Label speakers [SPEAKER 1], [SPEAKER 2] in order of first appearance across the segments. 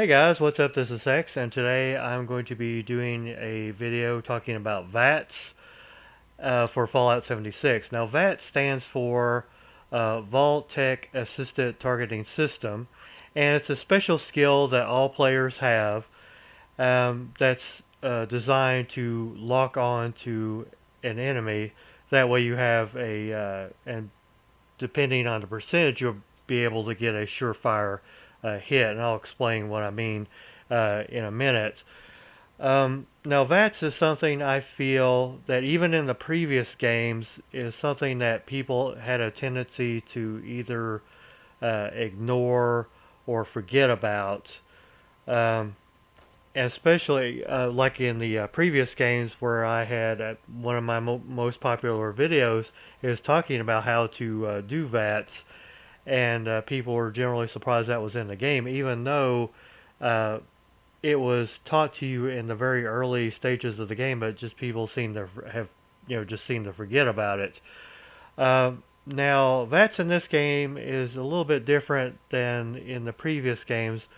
[SPEAKER 1] Hey guys, what's up? This is X, and today I'm going to be doing a video talking about V.A.T.S for Fallout 76. Now, V.A.T stands for Vault-Tec Assisted Targeting System, and it's a special skill that all players have that's designed to lock on to an enemy. That way you have and depending on the percentage, you'll be able to get a surefire hit, and I'll explain what I mean in a minute. Now, V.A.T.S is something I feel that even in the previous games is something that people had a tendency to either ignore or forget about. Um, Especially like in the previous games where I had one of my most popular videos is talking about how to do V.A.T.S, and people were generally surprised that was in the game, even though uh, it was taught to you in the very early stages of the game, but just people seem to have, just seem to forget about it. Now, V.A.T.S in this game is a little bit different than in the previous games,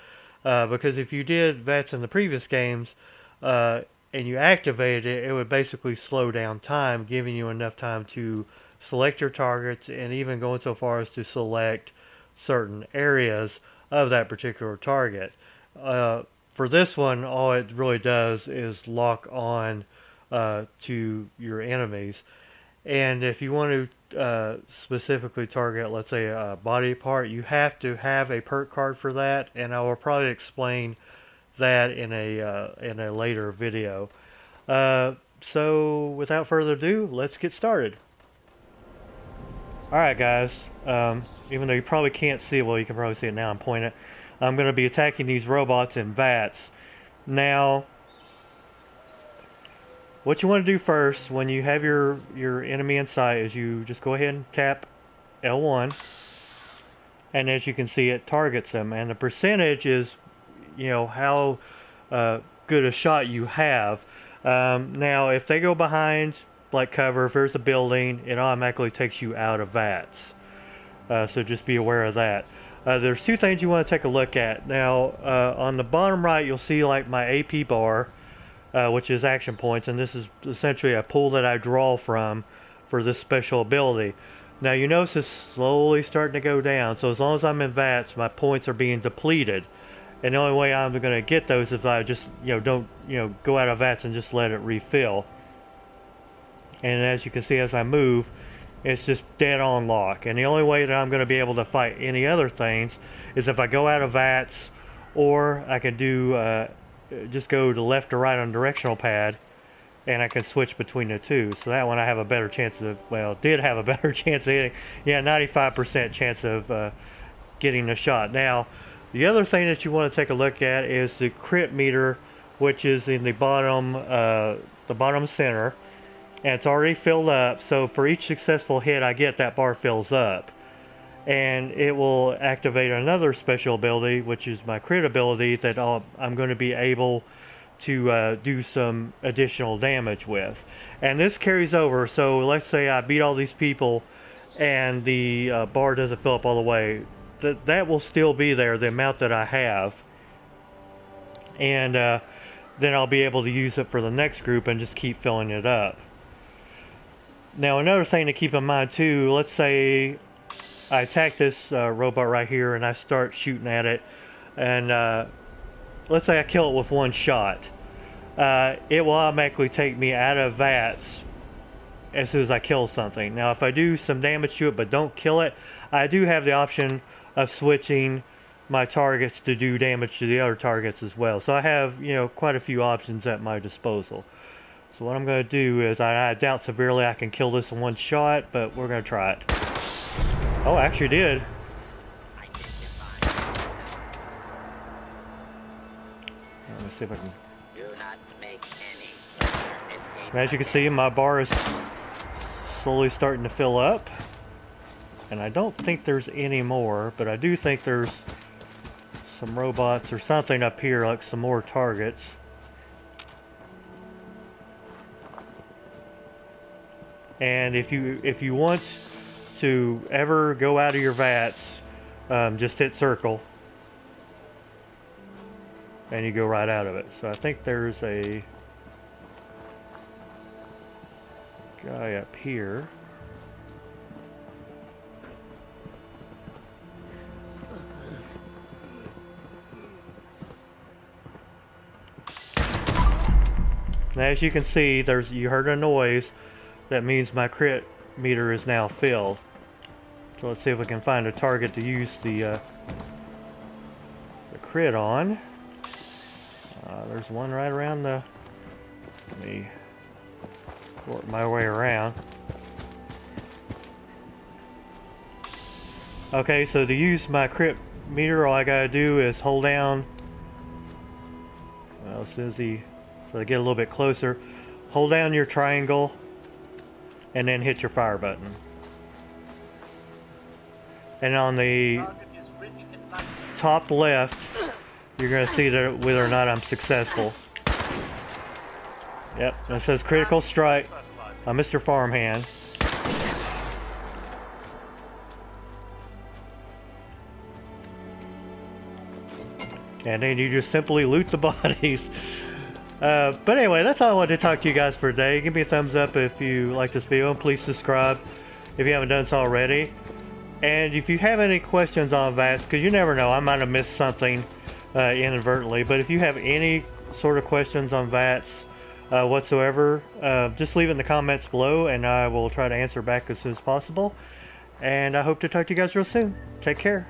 [SPEAKER 1] because if you did V.A.T.S in the previous games, and you activated it, it would basically slow down time, giving you enough time to select your targets and even going so far as to select certain areas of that particular target. For this one, all it really does is lock on to your enemies. And if you want to specifically target, let's say, a body part, you have to have a perk card for that, and I will probably explain that in a later video. So without further ado, let's get started. Alright guys, even though you probably can't see it, well, you can probably see it now, I'm pointing it. I'm going to be attacking these robots in V.A.T.S. Now, what you want to do first when you have your enemy in sight is you just go ahead and tap L1, and as you can see, it targets them, and the percentage is, how good a shot you have. Now, if they go behind, like cover, if there's a building, it automatically takes you out of V.A.T.S. So just be aware of that. There's two things you want to take a look at. Now, on the bottom right, you'll see like my AP bar, which is action points, and this is essentially a pool that I draw from for this special ability. Now, you notice it's slowly starting to go down, so as long as I'm in V.A.T.S, my points are being depleted. And the only way I'm going to get those is if I just, don't, go out of V.A.T.S and just let it refill. And as you can see, as I move, it's just dead on lock. And the only way that I'm going to be able to fight any other things is if I go out of V.A.T.S, or I can do just go to left or right on directional pad, and I can switch between the two. So that one I have a better chance of, well, did have a better chance of hitting. Yeah, 95% chance of getting the shot. Now, the other thing that you want to take a look at is the crit meter, which is in the bottom center, and it's already filled up. So for each successful hit I get, that bar fills up, and it will activate another special ability, which is my crit ability, that I'm going to be able to do some additional damage with. And this carries over, so let's say I beat all these people and the bar doesn't fill up all the way. That will still be there, the amount that I have, and then I'll be able to use it for the next group and just keep filling it up. Now, another thing to keep in mind too, let's say I attack this robot right here and I start shooting at it, and let's say I kill it with one shot. It will automatically take me out of V.A.T.S as soon as I kill something. Now, if I do some damage to it but don't kill it, I do have the option of switching my targets to do damage to the other targets as well. So I have, quite a few options at my disposal. So what I'm going to do is, I doubt severely I can kill this in one shot, but we're going to try it. Oh, I actually did. Let me see if I can. As you can see, my bar is slowly starting to fill up, and I don't think there's any more, but I do think there's some robots or something up here, like some more targets. And if you want to ever go out of your V.A.T.S, just hit circle, and you go right out of it. So I think there's a guy up here. Now, as you can see, you heard a noise. That means my crit meter is now filled. So let's see if we can find a target to use the crit on. There's one right around the... Let me work my way around. Okay, so to use my crit meter, all I gotta do is hold down... Well, as soon as so I get a little bit closer, hold down your triangle and then hit your fire button. And on the top left, you're going to see that whether or not I'm successful. Yep, it says critical strike on Mr. Farmhand. And then you just simply loot the bodies. But anyway, that's all I wanted to talk to you guys for today. Give me a thumbs up if you like this video, and please subscribe if you haven't done so already. And if you have any questions on V.A.T.S, because you never know, I might have missed something inadvertently, but if you have any sort of questions on V.A.T.S whatsoever, just leave it in the comments below, and I will try to answer back as soon as possible. And I hope to talk to you guys real soon. Take care.